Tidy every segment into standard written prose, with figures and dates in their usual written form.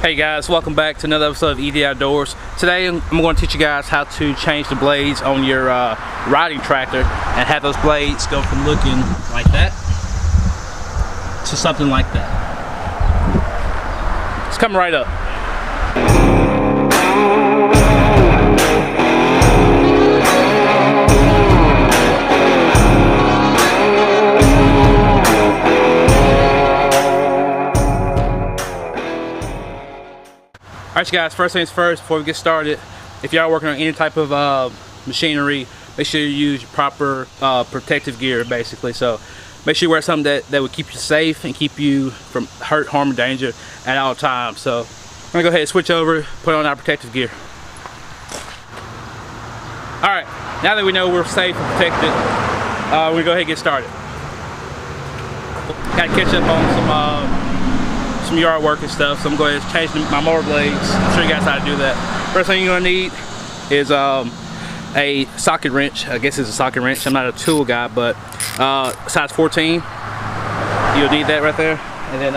Hey guys, welcome back to another episode of ED Outdoors. Today I'm going to teach you guys how to change the blades on your riding tractor and have those blades go from looking like that to something like that. It's coming right up. Alright guys, first things first, before we get started, if y'all are working on any type of machinery, make sure you use proper protective gear basically. So make sure you wear something that would keep you safe and keep you from hurt, harm, or danger at all times. So I'm going to go ahead and switch over, put on our protective gear. Alright, now that we know we're safe and protected, we're going to go ahead and get started. Got to catch up on some yard work and stuff, so I'm going to change my mower blades. I'll show you guys how to do that. First thing you're going to need is a socket wrench. I guess it's a socket wrench. I'm not a tool guy, but size 14. You'll need that right there. And then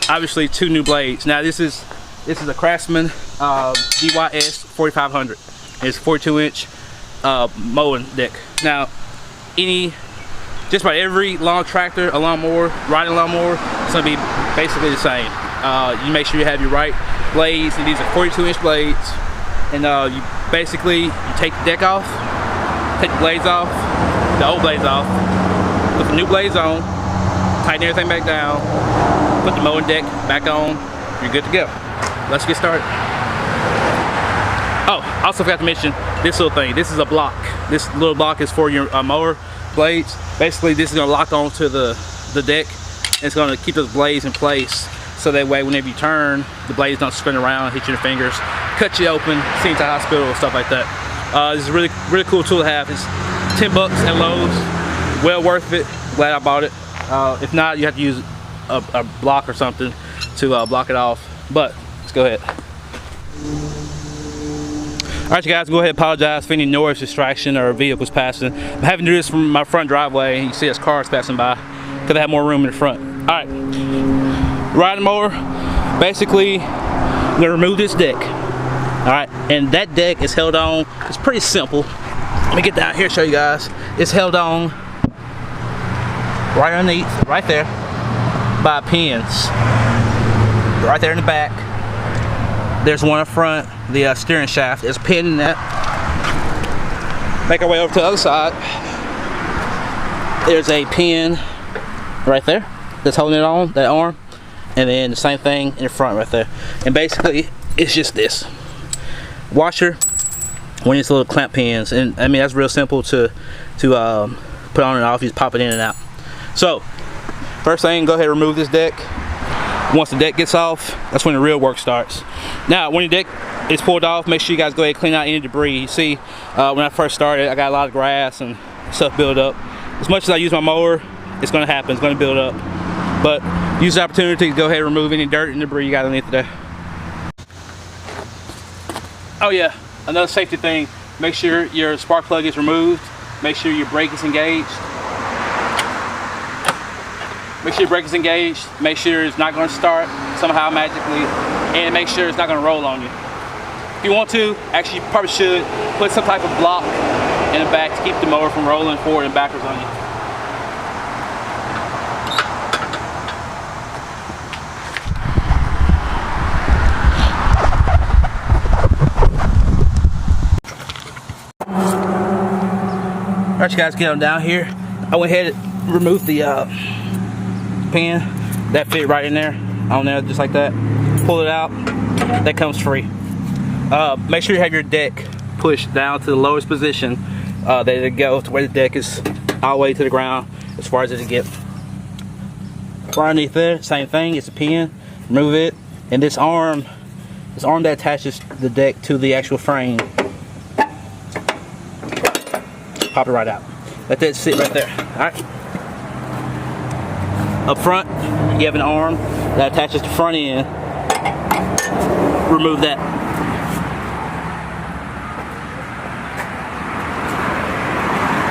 obviously 2 new blades. Now this is a Craftsman DYS 4500. It's 42-inch mowing deck. Now just about every lawn tractor, a lawnmower, riding lawnmower, it's going to be basically the same. You make sure you have your right blades, and these are 42-inch blades. And you take the deck off, take the blades off, the old blades off, put the new blades on, tighten everything back down, put the mowing deck back on, you're good to go. Let's get started. Oh, also forgot to mention this little thing. This is a block. This little block is for your mower blades. Basically, this is going to lock onto the deck. It's going to keep those blades in place, so that way whenever you turn, the blades don't spin around, hit you in the fingers, cut you open, send you to the hospital, and stuff like that. This is a really cool tool to have. It's 10 bucks at Lowe's. Well worth it. Glad I bought it. If not, you have to use a block or something to block it off. But let's go ahead. Alright you guys, go ahead and apologize for any noise distraction or vehicles passing. I'm having to do this from my front driveway, and you see there's cars passing by because I have more room in the front. Alright, riding mower, basically I'm going to remove this deck. Alright, and that deck is held on, it's pretty simple. Let me get down here and show you guys. It's held on right underneath, right there, by pins. Right there in the back. There's one up front, the steering shaft. There's a pin in that. Make our way over to the other side. There's a pin right there that's holding it on, that arm. And then the same thing in the front right there. And basically, it's just this. Washer, one of these little clamp pins. And I mean, that's real simple to put on and off. You just pop it in and out. So, first thing, go ahead and remove this deck. Once the deck gets off, that's when the real work starts. Now, when your deck is pulled off, make sure you guys go ahead and clean out any debris. You see, when I first started, I got a lot of grass and stuff build up. As much as I use my mower, it's going to happen. It's going to build up. But use the opportunity to go ahead and remove any dirt and debris you got underneath there. Oh yeah, another safety thing. Make sure your spark plug is removed. Make sure your brake is engaged. Make sure your brake is engaged. Make sure it's not going to start somehow magically, and make sure it's not going to roll on you. If you want to, actually you probably should put some type of block in the back to keep the mower from rolling forward and backwards on you. Alright you guys, get on down here. I went ahead and removed the pin that fit right in there, on there, just like that. Pull it out, that comes free. Make sure you have your deck pushed down to the lowest position that it go, to where the deck is all the way to the ground as far as it can get. Right underneath there, same thing, it's a pin. Remove it, and this arm that attaches the deck to the actual frame, pop it right out. Let that sit right there. Alright. Up front, you have an arm that attaches to the front end. Remove that.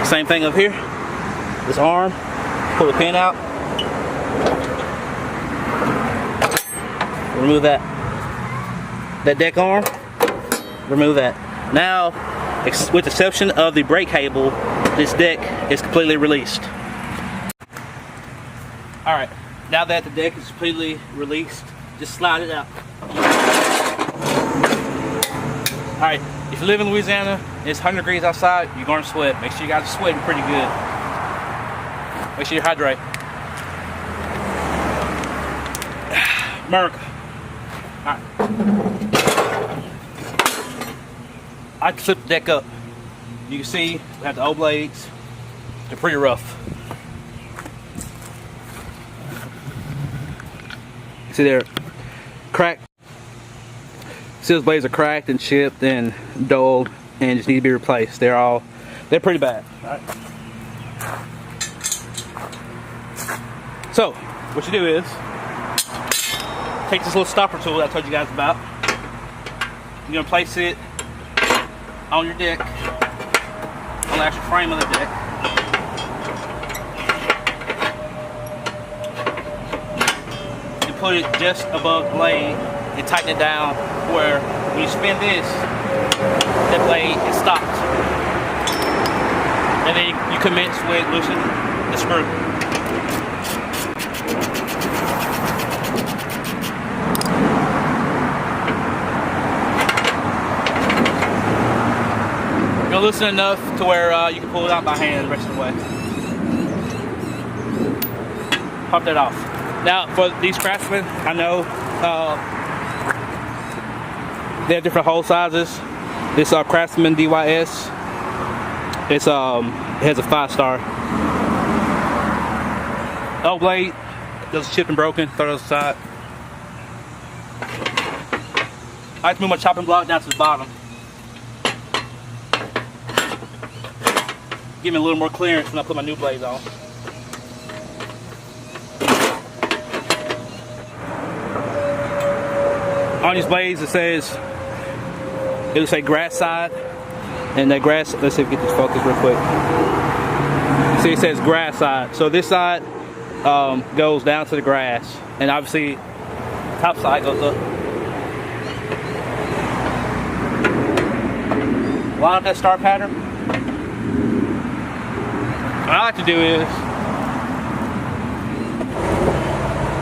Same thing up here. This arm, pull the pin out. remove that. That deck arm, remove that. Now, with the exception of the brake cable, this deck is completely released. Alright, now that the deck is completely released, just slide it out. Alright, if you live in Louisiana and it's 100 degrees outside, you're going to sweat. Make sure you guys are sweating pretty good. Make sure you hydrate. America. Alright. I can flip the deck up. You can see we have the old blades. They're pretty rough. See, they're cracked. See, those blades are cracked and chipped and dulled and just need to be replaced. They're pretty bad. All right. So, what you do is take this little stopper tool that I told you guys about. You're gonna place it on your deck, on the actual frame of the deck. Put it just above the blade and tighten it down where when you spin this, that blade is stopped. And then you commence with loosening the screw. You'll loosen enough to where you can pull it out by hand the rest of the way. Pop that off. Now, for these Craftsman, I know they have different hole sizes. This Craftsman DYS, it has a 5-star. Old blade, those are chipped and broken. Throw those aside. I like to move my chopping block down to the bottom. Give me a little more clearance when I put my new blades on. On these blades, it'll say grass side, and that grass. Let's see if we get this focused real quick. See, it says grass side. So this side goes down to the grass, and obviously, top side goes up. Line up that star pattern. What I like to do is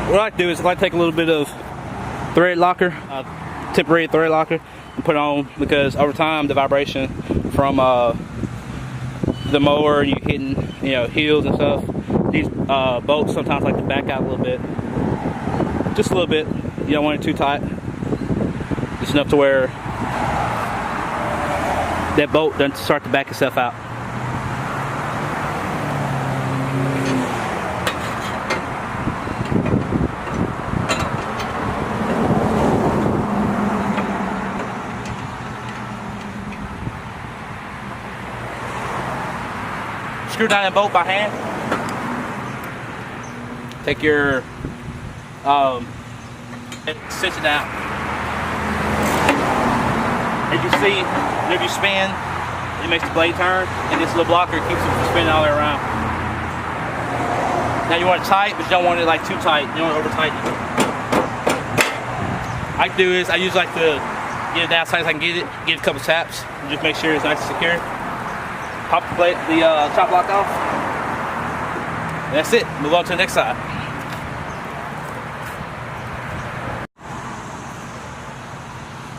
I like to take a little bit of thread locker, temporary thread locker, and put it on, because over time the vibration from the mower, you hitting heels and stuff, these bolts sometimes like to back out a little bit, just a little bit. You don't want it too tight, just enough to where that bolt doesn't start to back itself out. Screw down that bolt by hand. Take your cinch it down. As you see, whenever you spin, it makes the blade turn, and this little blocker keeps it from spinning all the way around. Now you want it tight, but you don't want it like too tight. You don't want to over tighten it. What I do is I usually like to get it down as tight as I can get it. Get a couple taps, and just make sure it's nice and secure. Pop the chop block off. And that's it. Move on to the next side.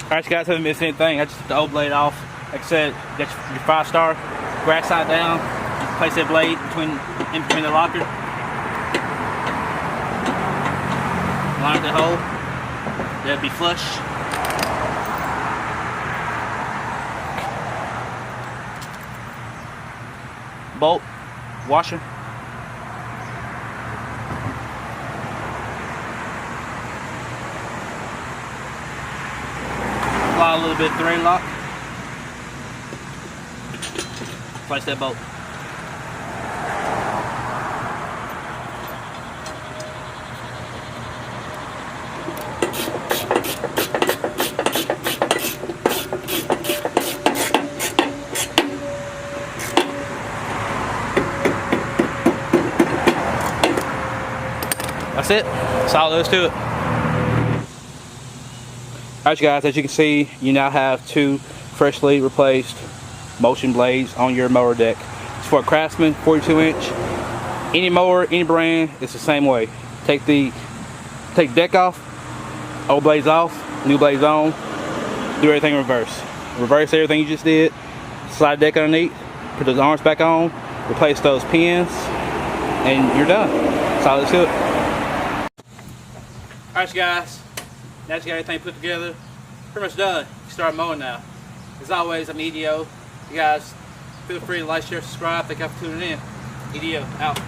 Alright, you guys, haven't missed anything. I just took the old blade off. Like I said, you got your 5-star, grass side down. You place that blade in between the locker. Line up that hole. That'll be flush. Bolt, washer. Apply a little bit of thread lock. Place that bolt. That's it. That's all there is to it. Alright guys, as you can see, you now have 2 freshly replaced motion blades on your mower deck. It's for a Craftsman 42-inch. Any mower, any brand, it's the same way. Take deck off, old blades off, new blades on, do everything in reverse. Reverse everything you just did, slide the deck underneath, put those arms back on, replace those pins, and you're done. That's all there is to it. Alright guys, now that you got everything put together, pretty much done. You can start mowing now. As always, I'm EDO. You guys feel free to like, share, subscribe. Thank you for tuning in. EDO out.